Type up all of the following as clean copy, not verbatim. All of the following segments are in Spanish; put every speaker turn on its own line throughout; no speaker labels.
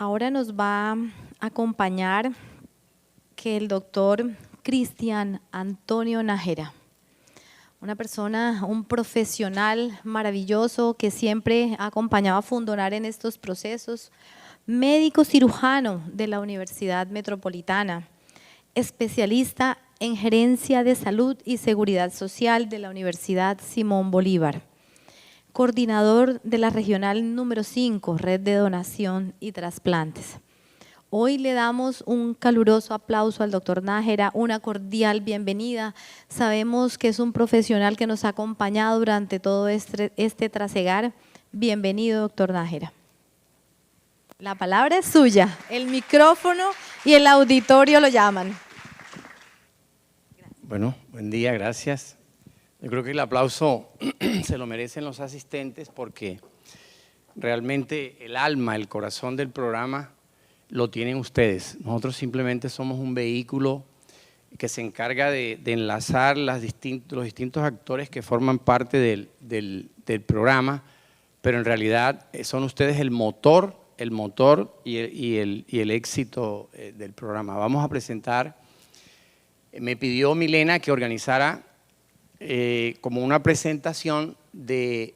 Ahora nos va a acompañar el doctor Cristian Antonio Nájera, una persona, un profesional maravilloso que siempre ha acompañado a Fundonar en estos procesos, médico cirujano de la Universidad Metropolitana, especialista en gerencia de salud y seguridad social de la Universidad Simón Bolívar, coordinador de la regional número 5, Red de Donación y Trasplantes. Hoy le damos un caluroso aplauso al doctor Nájera, una cordial bienvenida. Sabemos que es un profesional que nos ha acompañado durante todo este trasegar. Bienvenido, doctor Nájera. La palabra es suya, el micrófono y el auditorio lo llaman.
Bueno, buen día, gracias. Yo creo que el aplauso se lo merecen los asistentes porque realmente el alma, el corazón del programa lo tienen ustedes. Nosotros simplemente somos un vehículo que se encarga de enlazar los distintos actores que forman parte del programa, pero en realidad son ustedes el motor y el éxito del programa. Vamos a presentar, me pidió Milena que organizara como una presentación de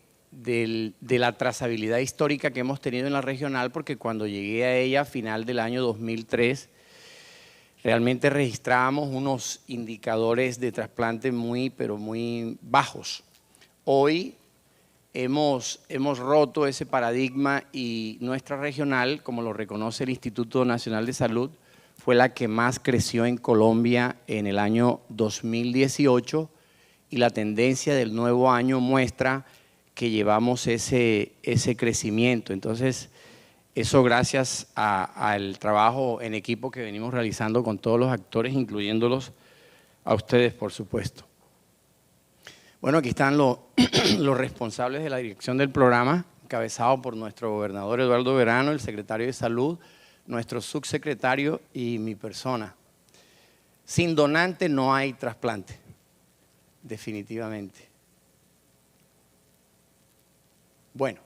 la trazabilidad histórica que hemos tenido en la regional, porque cuando llegué a ella a final del año 2003, realmente registrábamos unos indicadores de trasplante pero muy bajos. Hoy hemos roto ese paradigma y nuestra regional, como lo reconoce el Instituto Nacional de Salud, fue la que más creció en Colombia en el año 2018 y la tendencia del nuevo año muestra que llevamos ese crecimiento. Entonces, eso gracias al trabajo en equipo que venimos realizando con todos los actores, incluyéndolos a ustedes, por supuesto. Bueno, aquí están los responsables de la dirección del programa, encabezado por nuestro gobernador Eduardo Verano, el secretario de Salud, nuestro subsecretario y mi persona. Sin donante no hay trasplante, definitivamente. Bueno,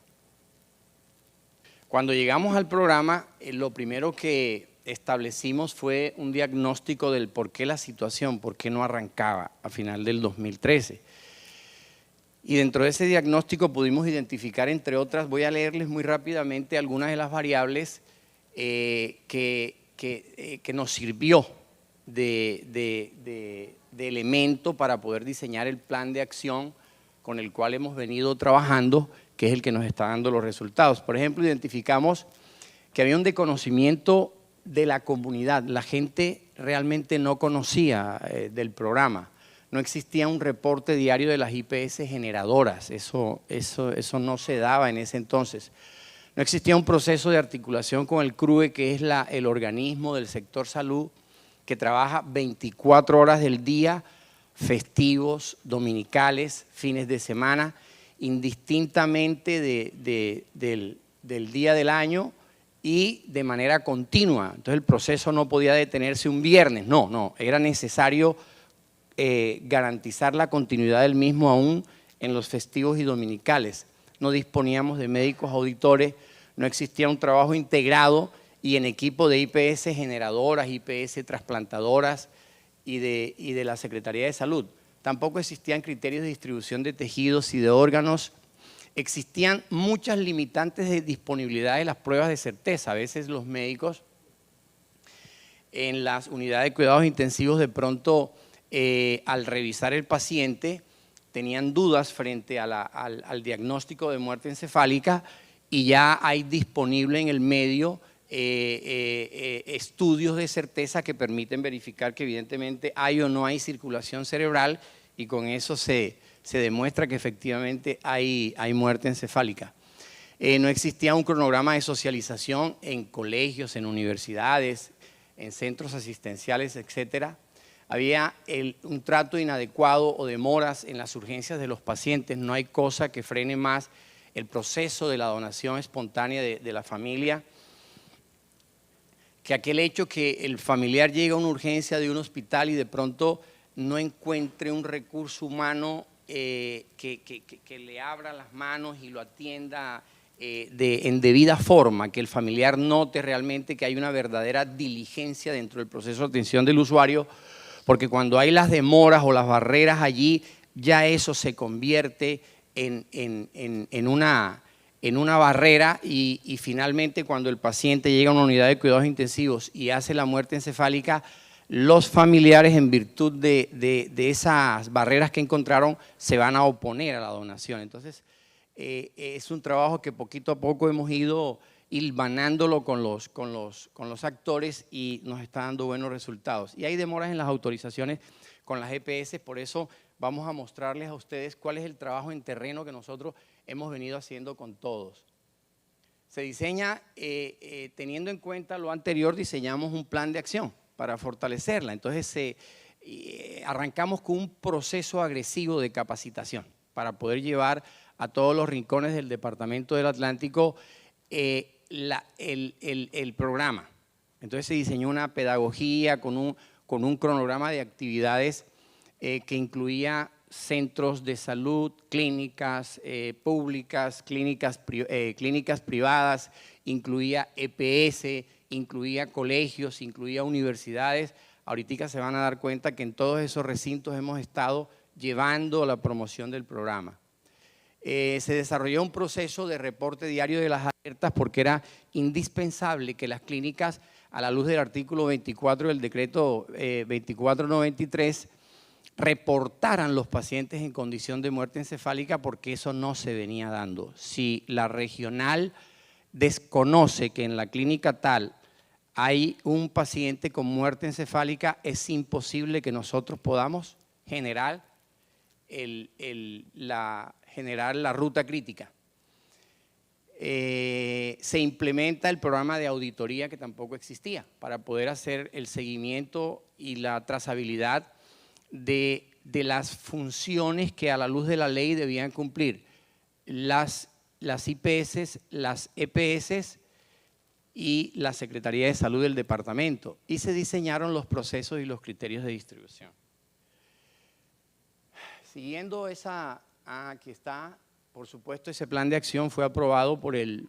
cuando llegamos al programa, lo primero que establecimos fue un diagnóstico del por qué la situación, por qué no arrancaba a final del 2013. Y dentro de ese diagnóstico pudimos identificar, entre otras, voy a leerles muy rápidamente algunas de las variables que nos sirvió de elemento para poder diseñar el plan de acción con el cual hemos venido trabajando, que es el que nos está dando los resultados. Por ejemplo, identificamos que había un desconocimiento de la comunidad. La gente realmente no conocía del programa. No existía un reporte diario de las IPS generadoras. Eso no se daba en ese entonces. No existía un proceso de articulación con el CRUE, que es el organismo del sector salud que trabaja 24 horas del día, festivos, dominicales, fines de semana, indistintamente del día del año y de manera continua. Entonces el proceso no podía detenerse un viernes, no, era necesario garantizar la continuidad del mismo aún en los festivos y dominicales. No disponíamos de médicos auditores, no existía un trabajo integrado y en equipo de IPS generadoras, IPS trasplantadoras y de la Secretaría de Salud. Tampoco existían criterios de distribución de tejidos y de órganos. Existían muchas limitantes de disponibilidad de las pruebas de certeza. A veces los médicos en las unidades de cuidados intensivos de pronto al revisar el paciente tenían dudas frente al diagnóstico de muerte encefálica y ya hay disponible en el medio estudios de certeza que permiten verificar que evidentemente hay o no hay circulación cerebral y con eso se demuestra que efectivamente hay muerte encefálica. No existía un cronograma de socialización en colegios, en universidades, en centros asistenciales, etcétera. Había un trato inadecuado o demoras en las urgencias de los pacientes. No hay cosa que frene más el proceso de la donación espontánea de la familia que aquel hecho que el familiar llega a una urgencia de un hospital y de pronto no encuentre un recurso humano que le abra las manos y lo atienda en debida forma, que el familiar note realmente que hay una verdadera diligencia dentro del proceso de atención del usuario, porque cuando hay las demoras o las barreras allí, ya eso se convierte en una barrera y finalmente cuando el paciente llega a una unidad de cuidados intensivos y hace la muerte encefálica, los familiares, en virtud de esas barreras que encontraron, se van a oponer a la donación. Entonces, es un trabajo que poquito a poco hemos ido hilvanándolo con los actores y nos está dando buenos resultados. Y hay demoras en las autorizaciones con las EPS, por eso vamos a mostrarles a ustedes cuál es el trabajo en terreno que nosotros hemos venido haciendo con todos. Se diseña, teniendo en cuenta lo anterior, diseñamos un plan de acción para fortalecerla. Entonces, arrancamos con un proceso agresivo de capacitación para poder llevar a todos los rincones del Departamento del Atlántico el programa. Entonces se diseñó una pedagogía con un cronograma de actividades que incluía centros de salud, clínicas públicas, clínicas privadas, incluía EPS, incluía colegios, incluía universidades. Ahorita se van a dar cuenta que en todos esos recintos hemos estado llevando la promoción del programa. Se desarrolló un proceso de reporte diario de las alertas porque era indispensable que las clínicas, a la luz del artículo 24 del decreto 2493, reportaran los pacientes en condición de muerte encefálica porque eso no se venía dando. Si la regional desconoce que en la clínica tal hay un paciente con muerte encefálica, es imposible que nosotros podamos generar la ruta crítica. Se implementa el programa de auditoría que tampoco existía para poder hacer el seguimiento y la trazabilidad de las funciones que a la luz de la ley debían cumplir las IPS, las EPS y la Secretaría de Salud del departamento, y se diseñaron los procesos y los criterios de distribución. Siguiendo aquí está, por supuesto, ese plan de acción fue aprobado por el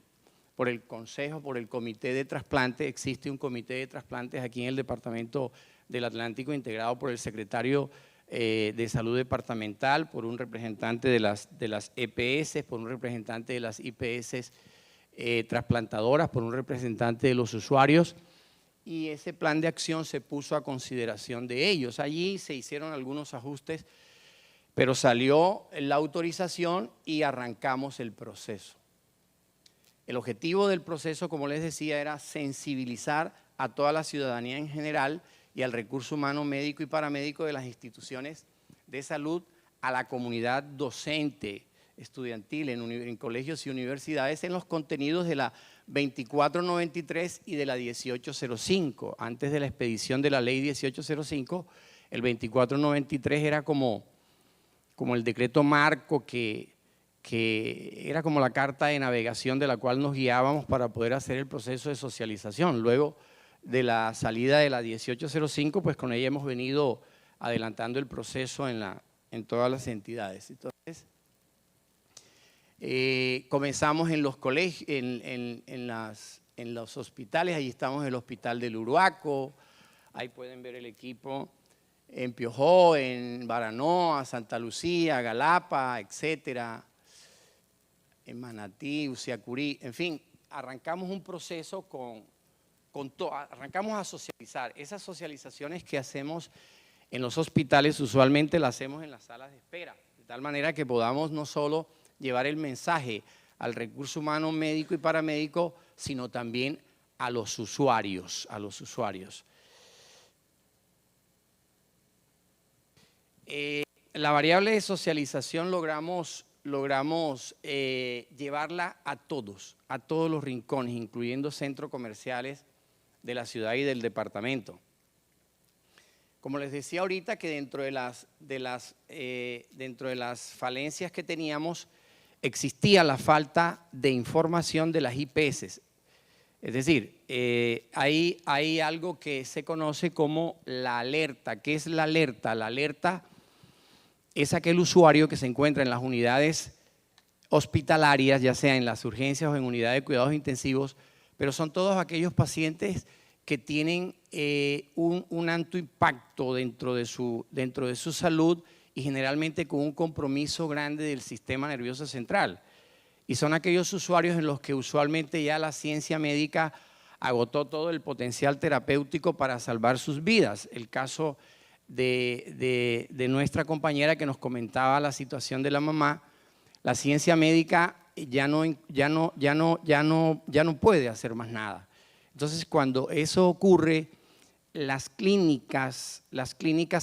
Consejo, por el Comité de Trasplantes. Existe un Comité de Trasplantes aquí en el Departamento del Atlántico, integrado por el Secretario de Salud Departamental, por un representante de las EPS, por un representante de las IPS trasplantadoras, por un representante de los usuarios, y ese plan de acción se puso a consideración de ellos. Allí se hicieron algunos ajustes, pero salió la autorización y arrancamos el proceso. El objetivo del proceso, como les decía, era sensibilizar a toda la ciudadanía en general y al recurso humano médico y paramédico de las instituciones de salud, a la comunidad docente, estudiantil, en colegios y universidades, en los contenidos de la 2493 y de la 1805. Antes de la expedición de la ley 1805, el 2493 era como el decreto marco que era como la carta de navegación de la cual nos guiábamos para poder hacer el proceso de socialización. Luego de la salida de la 1805, pues con ella hemos venido adelantando el proceso en todas las entidades. Entonces, comenzamos en los colegios, en los hospitales. Ahí estamos en el Hospital del Uruaco, ahí pueden ver el equipo, en Piojó, en Baranoa, Santa Lucía, Galapa, etcétera, en Manatí, Uciacurí, en fin, arrancamos un proceso arrancamos a socializar. Esas socializaciones que hacemos en los hospitales usualmente las hacemos en las salas de espera, de tal manera que podamos no solo llevar el mensaje al recurso humano médico y paramédico, sino también a los usuarios, La variable de socialización logramos llevarla a todos los rincones, incluyendo centros comerciales de la ciudad y del departamento. Como les decía ahorita, que dentro de las falencias que teníamos, existía la falta de información de las IPS. Es decir, hay algo que se conoce como la alerta. ¿Qué es la alerta? La alerta es aquel usuario que se encuentra en las unidades hospitalarias, ya sea en las urgencias o en unidades de cuidados intensivos, pero son todos aquellos pacientes que tienen un alto impacto dentro de su salud y generalmente con un compromiso grande del sistema nervioso central. Y son aquellos usuarios en los que usualmente ya la ciencia médica agotó todo el potencial terapéutico para salvar sus vidas. El caso de nuestra compañera que nos comentaba la situación de la mamá, la ciencia médica ya no puede hacer más nada. Entonces, cuando eso ocurre, las clínicas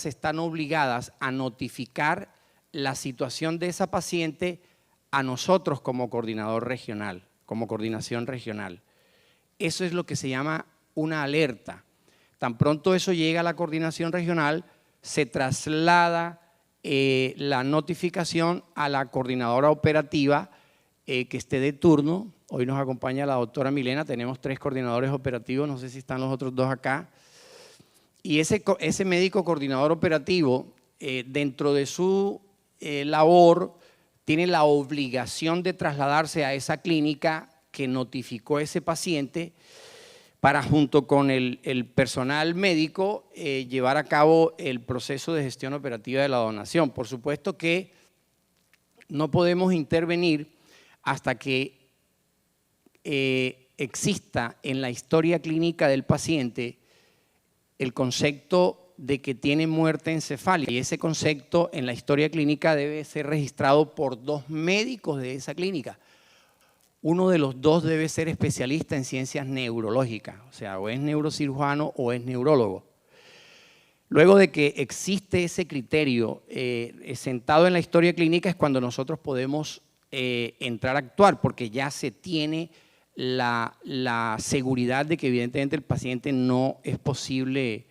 están obligadas a notificar la situación de esa paciente a nosotros como coordinador regional, como coordinación regional. Eso es lo que se llama una alerta. Tan pronto eso llega a la coordinación regional, se traslada la notificación a la coordinadora operativa que esté de turno. Hoy nos acompaña la doctora Milena, tenemos 3 coordinadores operativos, no sé si están los otros 2 acá. Y ese médico coordinador operativo, dentro de su labor, tiene la obligación de trasladarse a esa clínica que notificó a ese paciente para, junto con el personal médico, llevar a cabo el proceso de gestión operativa de la donación. Por supuesto que no podemos intervenir hasta que exista en la historia clínica del paciente el concepto de que tiene muerte encefálica, y ese concepto en la historia clínica debe ser registrado por 2 médicos de esa clínica. Uno de los 2 debe ser especialista en ciencias neurológicas, o sea, o es neurocirujano o es neurólogo. Luego de que existe ese criterio sentado en la historia clínica es cuando nosotros podemos entrar a actuar, porque ya se tiene la seguridad de que evidentemente el paciente no es posible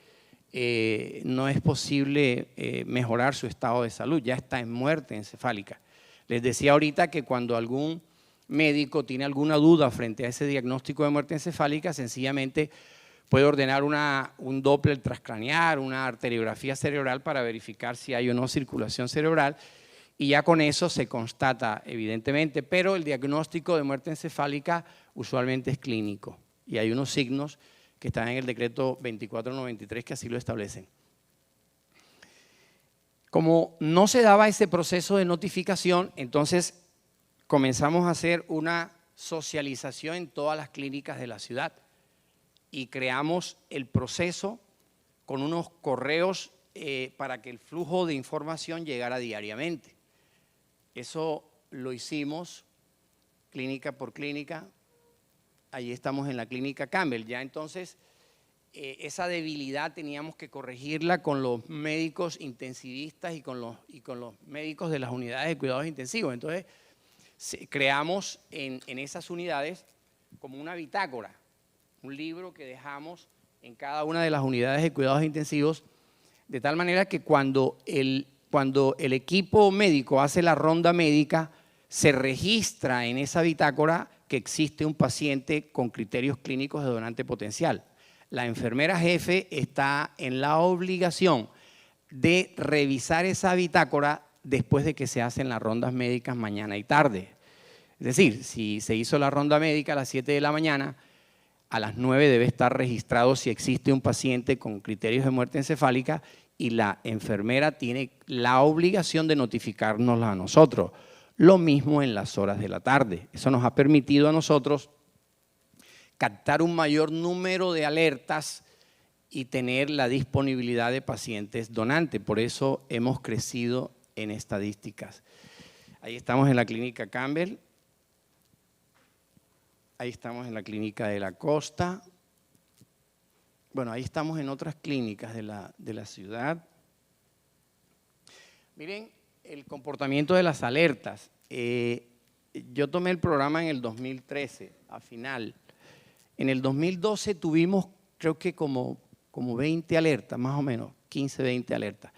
mejorar su estado de salud, ya está en muerte encefálica. Les decía ahorita que cuando algún médico tiene alguna duda frente a ese diagnóstico de muerte encefálica, sencillamente puede ordenar un Doppler transcraneal, una arteriografía cerebral para verificar si hay o no circulación cerebral, y ya con eso se constata evidentemente, pero el diagnóstico de muerte encefálica usualmente es clínico y hay unos signos que están en el decreto 2493 que así lo establecen. Como no se daba ese proceso de notificación, entonces comenzamos a hacer una socialización en todas las clínicas de la ciudad y creamos el proceso con unos correos para que el flujo de información llegara diariamente. Eso lo hicimos clínica por clínica. Allí estamos en la clínica Campbell. Ya entonces esa debilidad teníamos que corregirla con los médicos intensivistas y con los médicos de las unidades de cuidados intensivos. Entonces creamos en esas unidades como una bitácora, un libro que dejamos en cada una de las unidades de cuidados intensivos, de tal manera que cuando el equipo médico hace la ronda médica, se registra en esa bitácora que existe un paciente con criterios clínicos de donante potencial. La enfermera jefe está en la obligación de revisar esa bitácora después de que se hacen las rondas médicas mañana y tarde. Es decir, si se hizo la ronda médica a las 7 de la mañana, a las 9 debe estar registrado si existe un paciente con criterios de muerte encefálica y la enfermera tiene la obligación de notificárnoslo a nosotros. Lo mismo en las horas de la tarde. Eso nos ha permitido a nosotros captar un mayor número de alertas y tener la disponibilidad de pacientes donantes. Por eso hemos crecido en estadísticas. Ahí estamos en la clínica Campbell. Ahí estamos en la clínica de la Costa. Bueno, ahí estamos en otras clínicas de la ciudad. Miren el comportamiento de las alertas. Yo tomé el programa en el 2013, a final. En el 2012 tuvimos, creo que como 20 alertas, más o menos, 15, 20 alertas.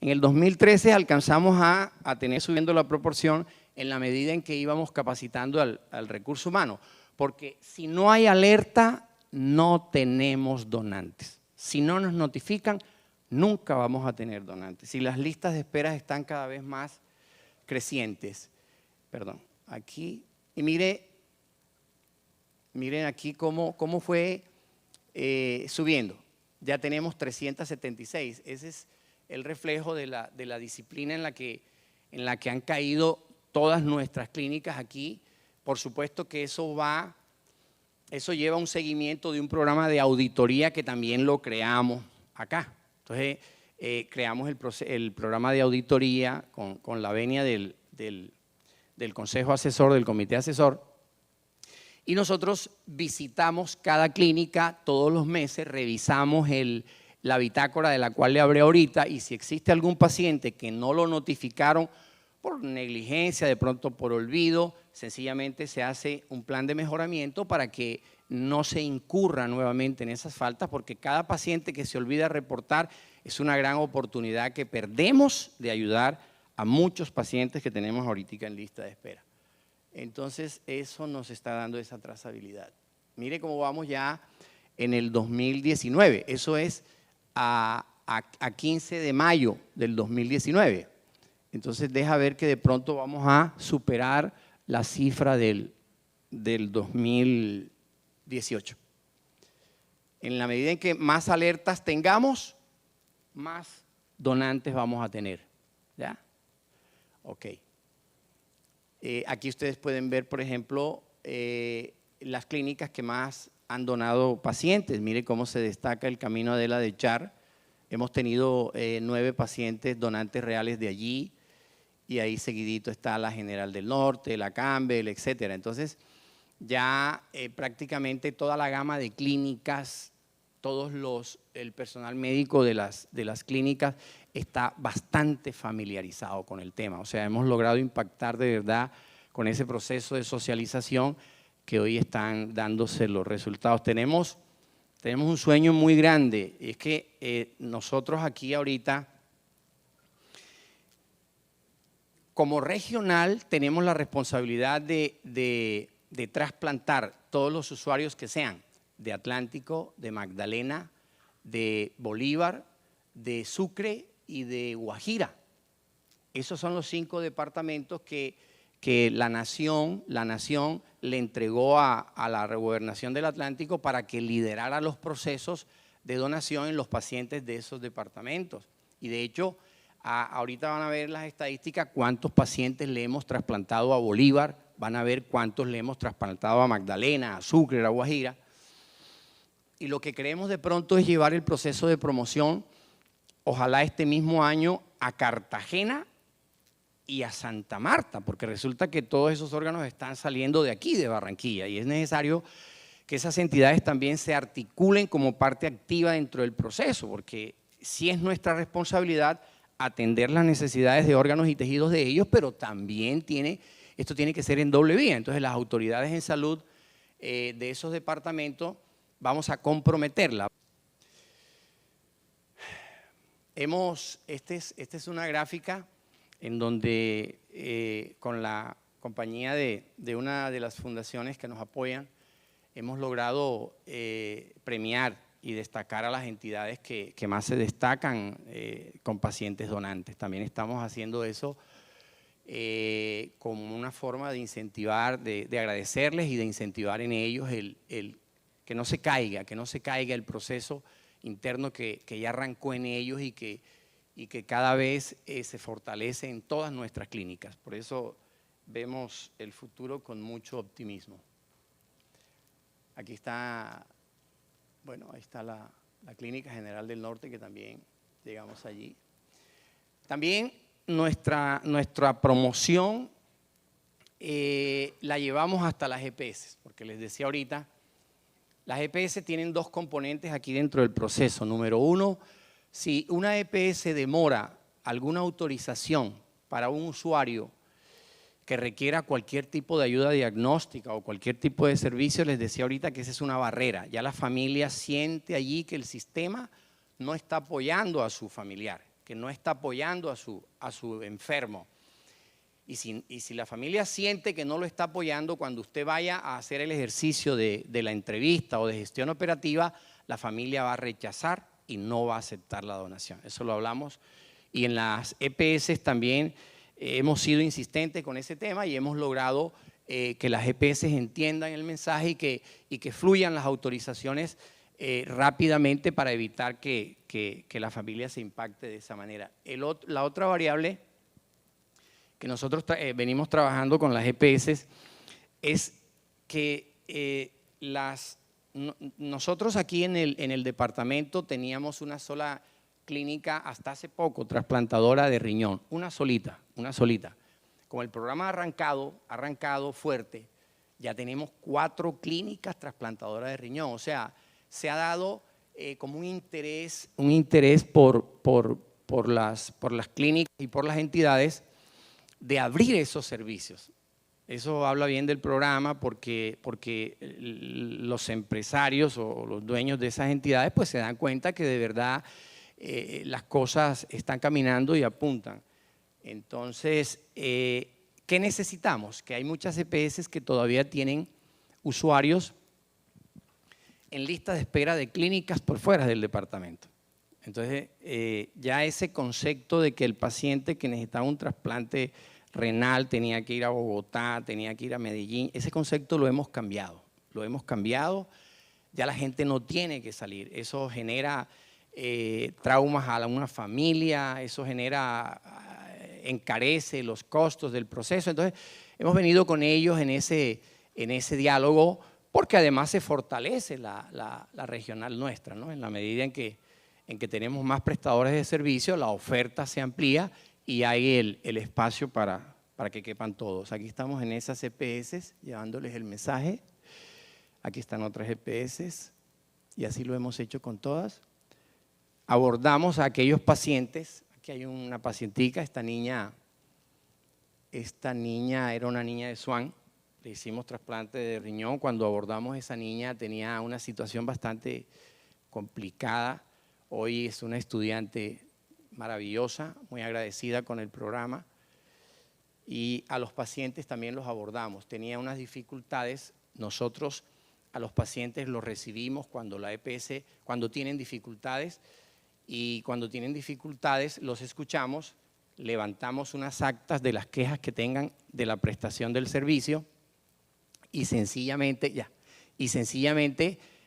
En el 2013 alcanzamos a tener subiendo la proporción en la medida en que íbamos capacitando al recurso humano. Porque si no hay alerta, no tenemos donantes. Si no nos notifican, nunca vamos a tener donantes. Si las listas de espera están cada vez más crecientes. Perdón. aquí, y miren aquí cómo fue subiendo. Ya tenemos 376. Ese es el reflejo de la disciplina en la que han caído todas nuestras clínicas aquí. Por supuesto que eso lleva un seguimiento de un programa de auditoría que también lo creamos acá. Entonces, creamos el programa de auditoría con la venia del Consejo Asesor, del Comité Asesor, y nosotros visitamos cada clínica todos los meses, revisamos la bitácora de la cual le hablé ahorita, y si existe algún paciente que no lo notificaron por negligencia, de pronto por olvido, sencillamente se hace un plan de mejoramiento para que no se incurra nuevamente en esas faltas, porque cada paciente que se olvida reportar es una gran oportunidad que perdemos de ayudar a muchos pacientes que tenemos ahorita en lista de espera. Entonces, eso nos está dando esa trazabilidad. Mire cómo vamos ya en el 2019. Eso es a 15 de mayo del 2019. Entonces, deja ver que de pronto vamos a superar la cifra del 2018. En la medida en que más alertas tengamos, más donantes vamos a tener. ¿Ya? Ok. Aquí ustedes pueden ver, por ejemplo, las clínicas que más han donado pacientes. Mire cómo se destaca el Camino Adela de Char. Hemos tenido 9 pacientes donantes reales de allí, y ahí seguidito está la General del Norte, la Campbell, etcétera. Entonces, ya prácticamente toda la gama de clínicas, el personal médico de las clínicas está bastante familiarizado con el tema. O sea, hemos logrado impactar de verdad con ese proceso de socialización que hoy están dándose los resultados. Tenemos un sueño muy grande, y es que nosotros aquí ahorita, como regional, tenemos la responsabilidad de trasplantar todos los usuarios que sean de Atlántico, de Magdalena, de Bolívar, de Sucre y de Guajira. Esos son los 5 departamentos que la nación le entregó a la Gobernación del Atlántico para que liderara los procesos de donación en los pacientes de esos departamentos. Y de hecho, ahorita van a ver las estadísticas, cuántos pacientes le hemos trasplantado a Bolívar, van a ver cuántos le hemos trasplantado a Magdalena, a Sucre, a Guajira. Y lo que queremos de pronto es llevar el proceso de promoción, ojalá este mismo año, a Cartagena y a Santa Marta, porque resulta que todos esos órganos están saliendo de aquí, de Barranquilla, y es necesario que esas entidades también se articulen como parte activa dentro del proceso, porque sí es nuestra responsabilidad atender las necesidades de órganos y tejidos de ellos, pero también esto tiene que ser en doble vía. Entonces, las autoridades en salud de esos departamentos vamos a comprometerla. Esta es una gráfica en donde con la compañía de una de las fundaciones que nos apoyan, hemos logrado premiar y destacar a las entidades que más se destacan con pacientes donantes. También estamos haciendo eso como una forma de incentivar, de agradecerles y de incentivar en ellos que no se caiga el proceso interno que ya arrancó en ellos y que cada vez se fortalece en todas nuestras clínicas. Por eso vemos el futuro con mucho optimismo. Aquí está, bueno, ahí está la Clínica General del Norte, que también llegamos allí. También nuestra promoción la llevamos hasta las EPS, porque les decía ahorita, las EPS tienen 2 componentes aquí dentro del proceso. Número 1, si una EPS demora alguna autorización para un usuario que requiera cualquier tipo de ayuda diagnóstica o cualquier tipo de servicio, les decía ahorita que esa es una barrera. Ya la familia siente allí que el sistema no está apoyando a su familiar, que no está apoyando a su enfermo. Y si la familia siente que no lo está apoyando, cuando usted vaya a hacer el ejercicio de la entrevista o de gestión operativa, la familia va a rechazar y no va a aceptar la donación. Eso lo hablamos. Y en las EPS también hemos sido insistentes con ese tema y hemos logrado que las EPS entiendan el mensaje y que fluyan las autorizaciones rápidamente para evitar que la familia se impacte de esa manera. La otra variable que nosotros venimos trabajando con las EPS es que nosotros aquí en el departamento teníamos una sola clínica hasta hace poco, trasplantadora de riñón, una solita. Como el programa ha arrancado fuerte, ya tenemos 4 clínicas trasplantadoras de riñón. O sea, se ha dado como un interés por las clínicas y por las entidades de abrir esos servicios. Eso habla bien del programa porque los empresarios o los dueños de esas entidades pues se dan cuenta que de verdad las cosas están caminando y apuntan. Entonces, ¿qué necesitamos? Que hay muchas EPS que todavía tienen usuarios en lista de espera de clínicas por fuera del departamento. Entonces, ya ese concepto de que el paciente que necesitaba un trasplante renal tenía que ir a Bogotá, tenía que ir a Medellín, ese concepto lo hemos cambiado. Ya la gente no tiene que salir. Eso genera traumas a una familia, eso encarece los costos del proceso. Entonces, hemos venido con ellos en ese diálogo porque además se fortalece la regional nuestra, ¿no? En la medida en que tenemos más prestadores de servicio, la oferta se amplía y hay el espacio para que quepan todos. Aquí estamos en esas EPS llevándoles el mensaje. Aquí están otras EPS y así lo hemos hecho con todas. Abordamos a aquellos pacientes. Aquí hay una pacientica, esta niña era una niña de Swan, le hicimos trasplante de riñón. Cuando abordamos a esa niña tenía una situación bastante complicada. Hoy es una estudiante maravillosa, muy agradecida con el programa. Y a los pacientes también los abordamos. Tenía unas dificultades. Nosotros a los pacientes los recibimos cuando tienen dificultades, y cuando tienen dificultades los escuchamos, levantamos unas actas de las quejas que tengan de la prestación del servicio y sencillamente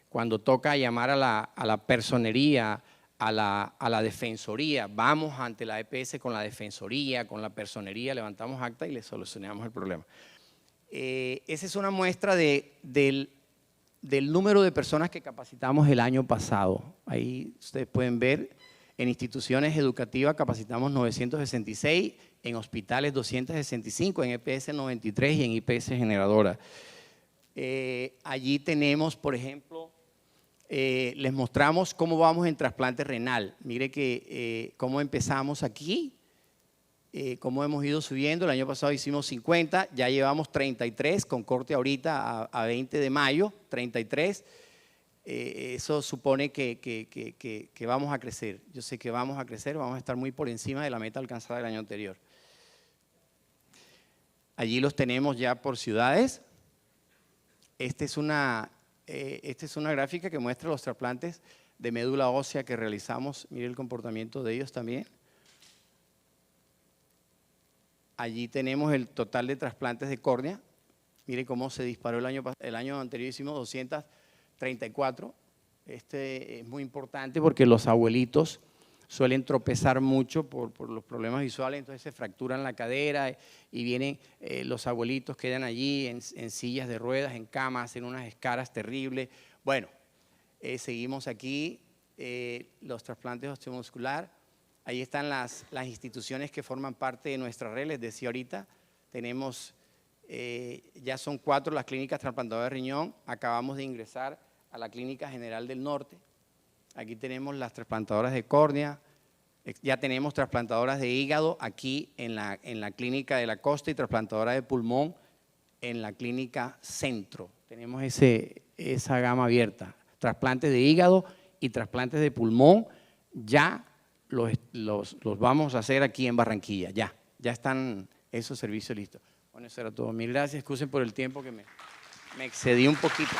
cuando toca llamar a la personería, a la defensoría, vamos ante la EPS con la defensoría, con la personería, levantamos acta y le solucionamos el problema. Esa es una muestra del número de personas que capacitamos el año pasado. Ahí ustedes pueden ver, en instituciones educativas capacitamos 966, en hospitales 265, en EPS 93 y en IPS generadora. Allí tenemos, por ejemplo, les mostramos cómo vamos en trasplante renal. Mire que cómo empezamos aquí, cómo hemos ido subiendo. El año pasado hicimos 50, ya llevamos 33, con corte ahorita a 20 de mayo, 33. Eso supone que vamos a crecer. Yo sé que vamos a crecer, vamos a estar muy por encima de la meta alcanzada el año anterior. Allí los tenemos ya por ciudades. Esta es una gráfica que muestra los trasplantes de médula ósea que realizamos. Mire el comportamiento de ellos también. Allí tenemos el total de trasplantes de córnea. Mire cómo se disparó el año anterior hicimos 234. Este es muy importante porque los abuelitos suelen tropezar mucho por los problemas visuales, entonces se fracturan la cadera y vienen los abuelitos, quedan allí en sillas de ruedas, en camas, hacen unas escaras terribles. Bueno, seguimos aquí, los trasplantes osteomuscular. Ahí están las instituciones que forman parte de nuestra red. Les decía ahorita, tenemos, ya son 4 las clínicas trasplantadoras de riñón. Acabamos de ingresar a la Clínica General del Norte. Aquí tenemos las trasplantadoras de córnea. Ya tenemos trasplantadoras de hígado aquí en la Clínica de la Costa y trasplantadoras de pulmón en la Clínica Centro. Tenemos esa gama abierta. Trasplantes de hígado y trasplantes de pulmón ya los vamos a hacer aquí en Barranquilla. Ya están esos servicios listos. Bueno, eso era todo. Mil gracias. Excusen por el tiempo que me excedí un poquito.